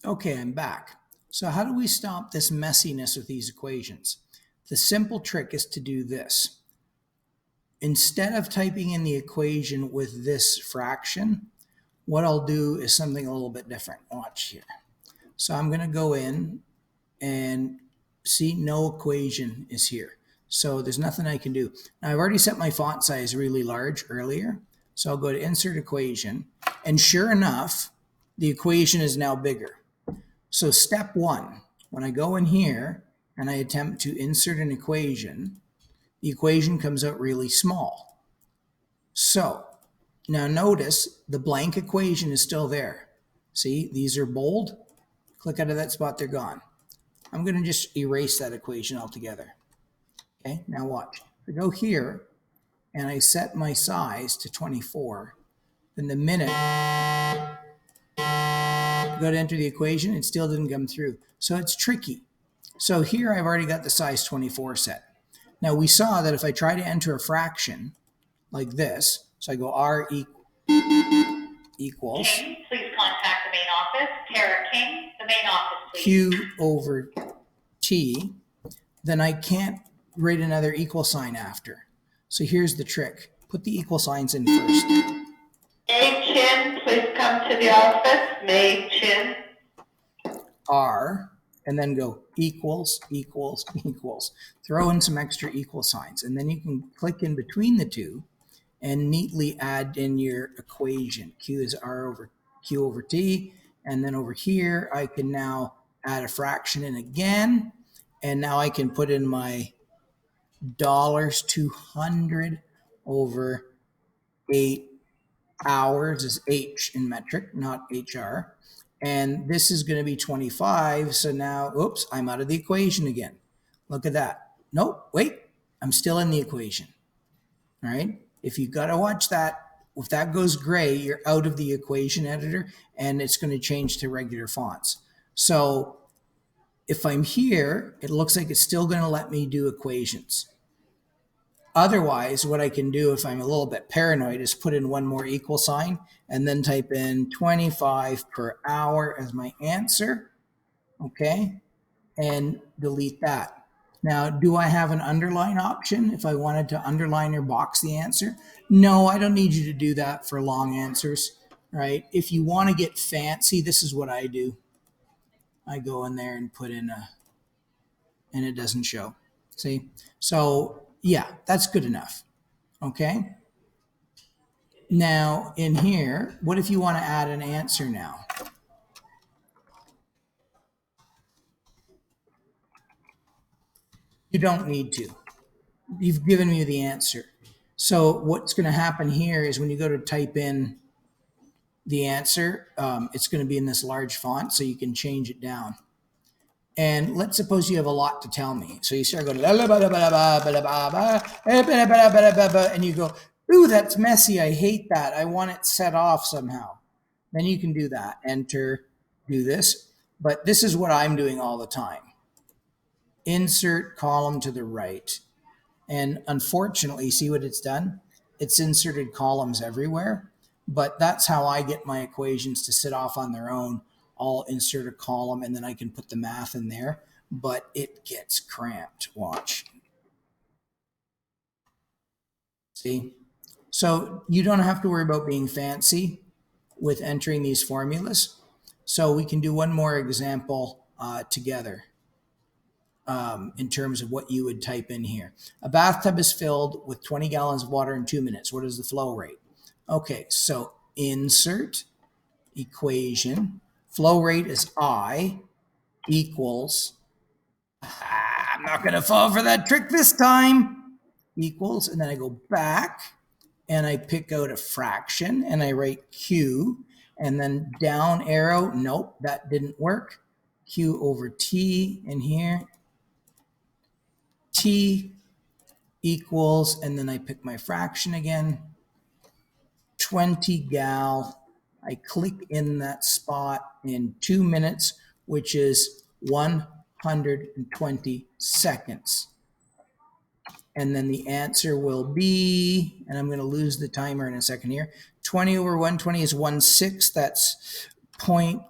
Okay, I'm back. So how do we stop this messiness with these equations? The simple trick is to do this. Instead of typing in the equation with this fraction, what I'll do is something a little bit different. Watch here. So I'm going to go in and see no equation is here. So there's nothing I can do. Now I've already set my font size really large earlier. So I'll go to insert equation, and sure enough, the equation is now bigger. So step one, when I go in here and I attempt to insert an equation, the equation comes out really small. So now notice the blank equation is still there. See, these are bold. Click out of that spot, they're gone. I'm going to just erase that equation altogether. Okay, now watch. If I go here and I set my size to 24, then the minute I go to enter the equation, it still didn't come through. So it's tricky. So here I've already got the size 24 set. Now we saw that if I try to enter a fraction like this, so I go R equals King, please contact the main office. Tara King, the main office, please. Q over T, then I can't write another equal sign after. So here's the trick. Put the equal signs in first. May Chin, please come to the office. May Chin. R, and then go equals, equals, equals. Throw in some extra equal signs, and then you can click in between the two and neatly add in your equation. Q is R over Q over T, and then over here I can now add a fraction in again, and now I can put in my $200 over 8 hours is H in metric, not HR. And this is going to be 25. So now, oops, I'm out of the equation again. Look at that. Nope, wait, I'm still in the equation. All right. If you got to watch that, if that goes gray, you're out of the equation editor and it's going to change to regular fonts. So if I'm here, it looks like it's still going to let me do equations. Otherwise, what I can do if I'm a little bit paranoid is put in one more equal sign and then type in 25 per hour as my answer, okay, and delete that. Now, do I have an underline option if I wanted to underline or box the answer? No, I don't need you to do that for long answers, right? If you want to get fancy, this is what I do. I go in there and put in and it doesn't show. See? So, yeah, that's good enough. Okay. Now in here, what if you want to add an answer now? You don't need to. You've given me the answer. So what's going to happen here is when you go to type in the answer, it's going to be in this large font, so you can change it down. And let's suppose you have a lot to tell me. So you start going, and you go, ooh, that's messy. I hate that. I want it set off somehow. Then you can do that. Enter, do this. But this is what I'm doing all the time. Insert column to the right. And unfortunately, see what it's done? It's inserted columns everywhere. But that's how I get my equations to sit off on their own. I'll insert a column and then I can put the math in there, but it gets cramped. Watch. See? So you don't have to worry about being fancy with entering these formulas. So we can do one more example together in terms of what you would type in here. A bathtub is filled with 20 gallons of water in 2 minutes. What is the flow rate? Okay, so insert equation. Flow rate is I equals, I'm not going to fall for that trick this time, equals, and then I go back and I pick out a fraction and I write Q, and then down arrow, nope, that didn't work. Q over T in here, T equals, and then I pick my fraction again, 20 gal. I click in that spot in 2 minutes, which is 120 seconds. And then the answer will be, and I'm going to lose the timer in a second here, 20 over 120 is 1/6. That's 0.1.